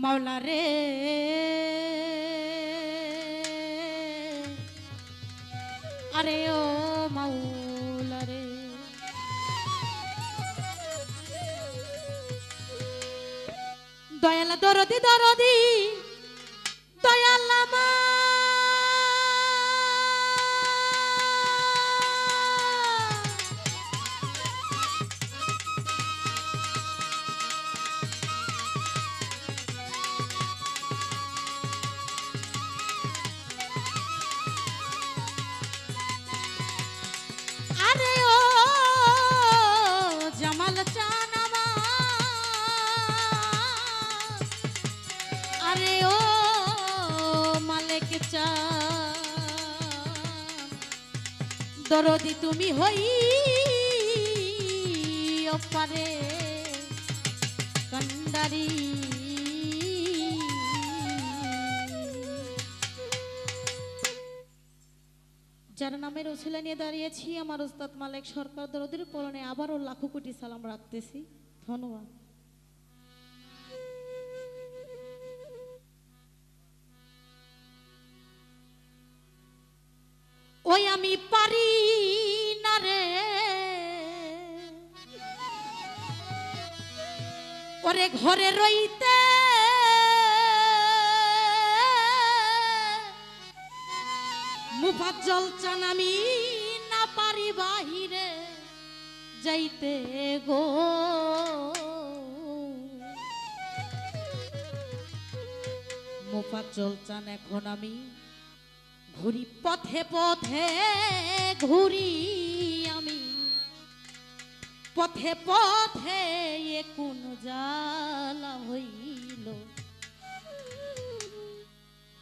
মাওলা রে আরে ও মাওলা রে দয়াল দরদি দরদি দয়াল আমার দরদি তুমি হই পারে কান্ডারি যার নামের ওসিলা নিয়ে দাঁড়িয়েছি আমার ওস্তাদ মালেক সরকার দরদির পরনে আবারও লাখো কোটি সালাম রাখতেছি। ধন্যবাদ। ওই আমি পারি না রে ওরে ঘরে রইতে মুফাজ্জল চান আমি না পারি বাহিরে যাইতে গো মুফাজ্জল চান এখন আমি ঘুরি পথে পথে ঘুরি আমি পথে পথে এ কোন জ্বালা হইল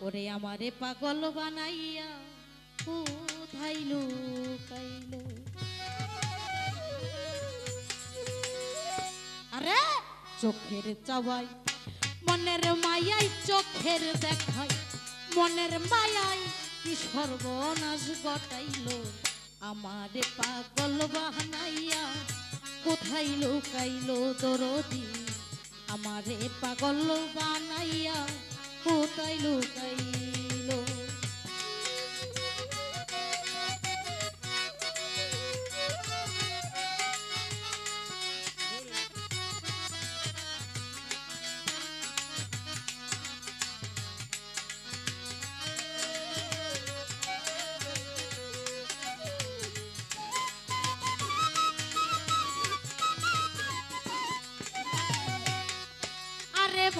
ওরে আমারে পাগল বানাইয়া কোথায় লুকাইল আরে চোখের চাওয়াই মনের মায়াই চোখের দেখাই মনের মায়াই কি সর্বনাশ ঘটাইল আমারে পাগল বানাইয়া কোথায় লুকাইল দরদি আমারে পাগল বানাইয়া কোথায় লুকাইল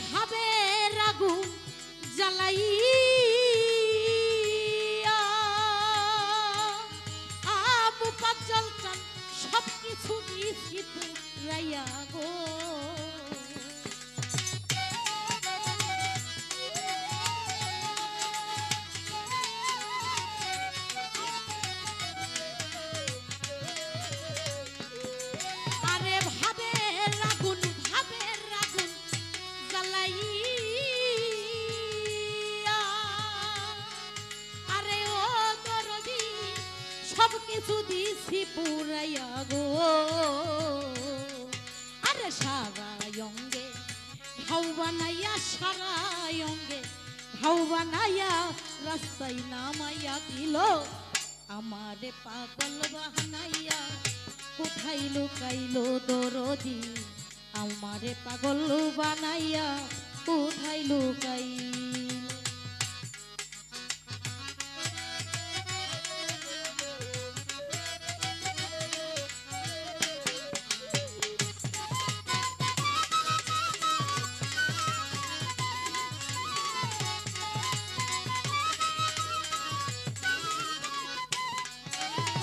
ভাবে রাগু জ্বালাইয়া আবু পাজ্জল চান সব কিছু দিছি পুরাইয়া গো আরে ভাবে রাগুন আরে ও দরদি সব কিছু দিছি পুরাইয়া গো আরে সারা অঙ্গে ঘাও বানাইয়া সারা অঙ্গে ঘাও বানাইয়া রাস্তায় নামাইয়া দিল আমারে পাগল বানাইয়া কোথায় লুকাইল দরদি আমারে পাগল বানাইয়া কোথায় লুকাইল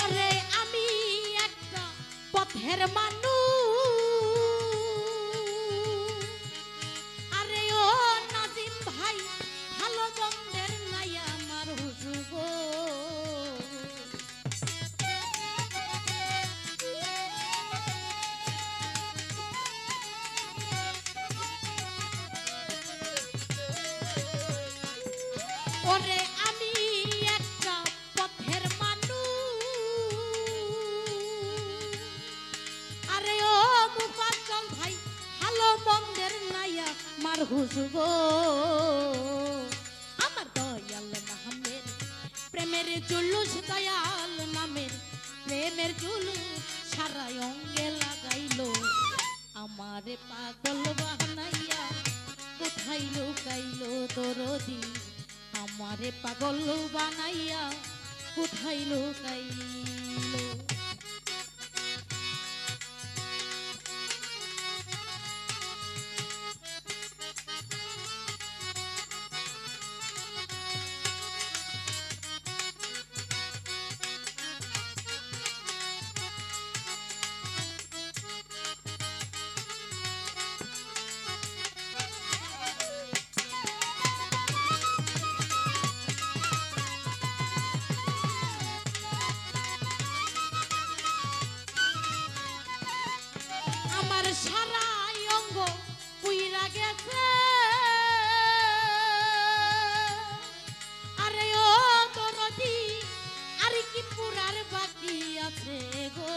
আরে আমি একটা পথের মানুষ ওরে আমি একটা পথের মানুষ গো আমার দয়াল নামের প্রেমের জুলুস দয়াল নামের প্রেমের জুলুস সারা অঙ্গে লাগাইলো আমারে পাগল বানাইয়া কোথায় লুকাইলো দরদি আমারে পাগল বানাইয়া কোথায় লুকাইলো আমার সারা অঙ্গ পুইরা গেছে আরে ও দরদি আর কি পুরার বাকি আছে গো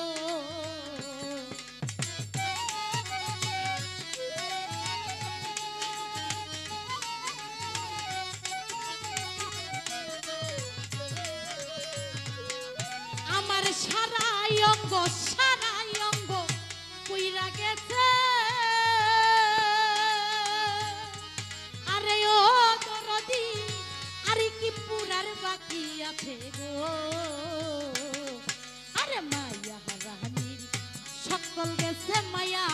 আমার সারা অঙ্গ পুইরা গেছে আরে ও দরদি আর কি পুরার বাকি আছে গো আরে মায়া রানীর সকল গেছে মায়া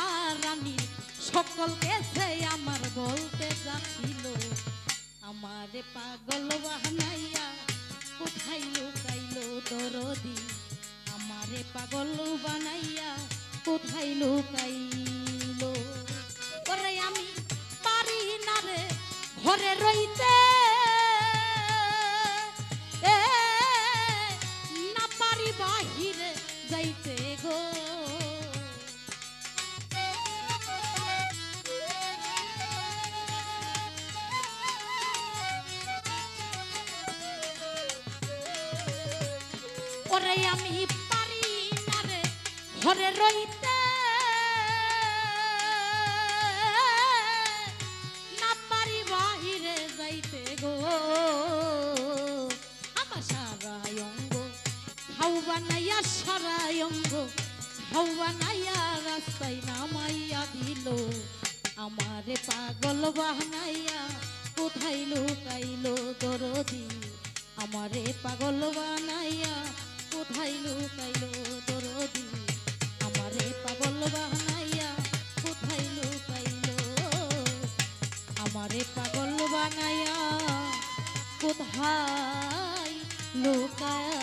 রানীর সকল গেছে আমার বলতে যাচ্ছিল আমারে পাগল বানাইয়া কোথায় লুকাইলো দরদি আমারে পাগল বানাইয়া কোথায় লুকাইলো ওরে আমি পারি না রে ঘরে রইতে না পারি বাহিরে যাইতে গো ওরে আমি পারি না রে ঘরে রইতে না পারি বাহিরে যাইতে গো আমার সারা অঙ্গ ঘাউ বানাইয়া সারা অঙ্গ ঘাউ বানাইয়া রাস্তায় নামাইয়া দিল আমারে পাগল বানাইয়া কোথায় লুকাইলো দরদি আমারে পাগল বানাইয়া কোথায় লুকাইলো দরদি আমারে পাগল বানাইয়া কোথায় লুকাইলো আমারে পাগল বানাইয়া কোথায় লুকাইলো